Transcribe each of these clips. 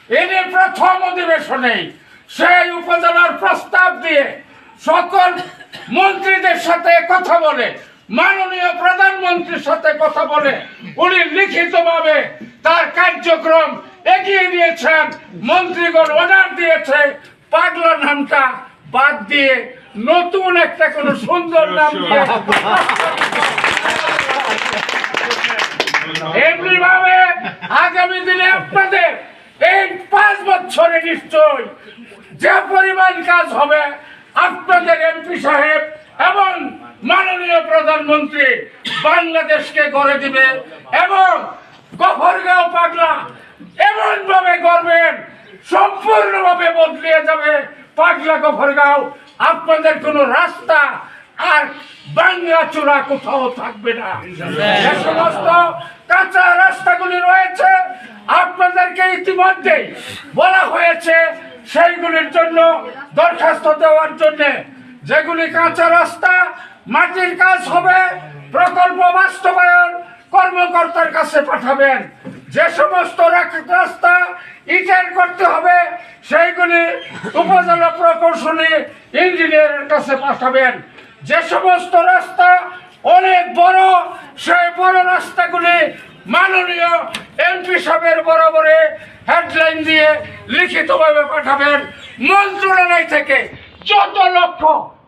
ইনি প্রথম অধিবেশনে সেই উপজেলার প্রস্তাব দিয়ে সকল মন্ত্রীদের সাথে কথা বলে, মাননীয় প্রধানমন্ত্রীর সাথে কথা বলে উনি লিখিতভাবে তার কার্যক্রম এগিয়ে নিয়েছেন। মন্ত্রীগণ অর্ডার দিয়েছে পাগলা নামটা বাদ দিয়ে নতুন একটা কোন সুন্দর নাম দিয়ে এমনি ভাবে আগামী দিনে আপনাদের এই 5 বছরে নিশ্চয় যে পরিমাণ কাজ হবে আপনাদের এমপি সাহেব এবং মাননীয় প্রধানমন্ত্রী বাংলাদেশকে গড়ে দিবে এবং গফরগাঁও পাগলা এমন ভাবে গড়বেন সম্পূর্ণভাবে বদলে যাবে পাগলা গফরগাঁও। আপনাদের কোনো রাস্তা আর বাংলা চূড়া কোথাও থাকবে না। যে সমস্ত কাঁচা রাস্তাগুলি রয়েছে আপনাদেরকে ইতিমধ্যে বলা হয়েছে সেইগুলির জন্য দরখাস্ত দেওয়ার জন্য। যেগুলি কাঁচা রাস্তা মাটির কাজ হবে প্রকল্প বাস্তবায়ন কর্মকর্তার কাছে পাঠাবেন। যে সমস্ত রাস্তা ইটের করতে হবে সেইগুলি উপজেলা প্রকৌশলী ইঞ্জিনিয়ারের কাছে পাঠাবেন। যে সমস্ত রাস্তা অনেক বড় সেই বড় রাস্তাগুলি মাননীয় এমপি সাহেবের বরাবরে হেডলাইন দিয়ে লিখিতভাবে পাঠাবেন। মন্ত্রণালয় থেকে যত লক্ষ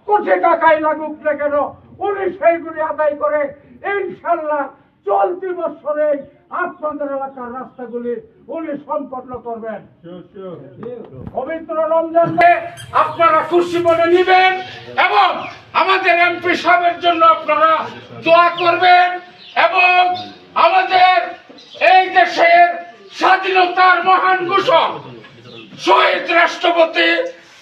কোটি টাকায় লাগুক না কেন উনি সেইগুলি আদায় করে ইনশাল্লাহ চলতি বছরে আপনাদের এলাকার রাস্তাগুলি উনি সম্পন্ন করবেন। পবিত্র রমজানে আপনারা খুশি মনে নিবেন এবং আমাদের এমপি সাহেবের জন্য আপনারা দোয়া করবেন এবং আমাদের এই দেশের স্বাধীনতার মহান ঘোষক শহীদ রাষ্ট্রপতি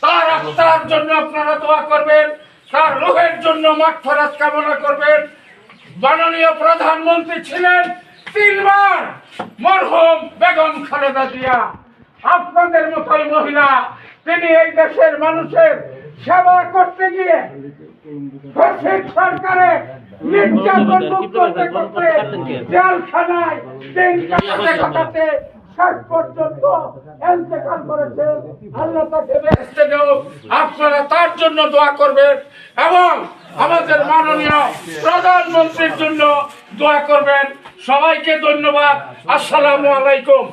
তার আত্মার জন্য আপনারা দোয়া করবেন, তার রূহের জন্য মাগফিরাত কামনা করবেন। মাননীয় প্রধানমন্ত্রী ছিলেন 3 বার মরহুম বেগম খালেদা জিয়া। আপনাদের মতোই মহিলা তিনি এই দেশের মানুষের সেবা করতে গিয়ে সরকারের নির্যাতন মুক্ত করতে জেলখানায় দিন কাটাতে শেষ পর্যন্ত ইন্তেকাল করেছে। আল্লাহ তাকে বেহেশতে দেন। আপনারা তার জন্য দোয়া করবেন এবং আমাদের মাননীয় প্রধানমন্ত্রীর জন্য দোয়া করবেন। সবাইকে ধন্যবাদ। আসসালামু আলাইকুম।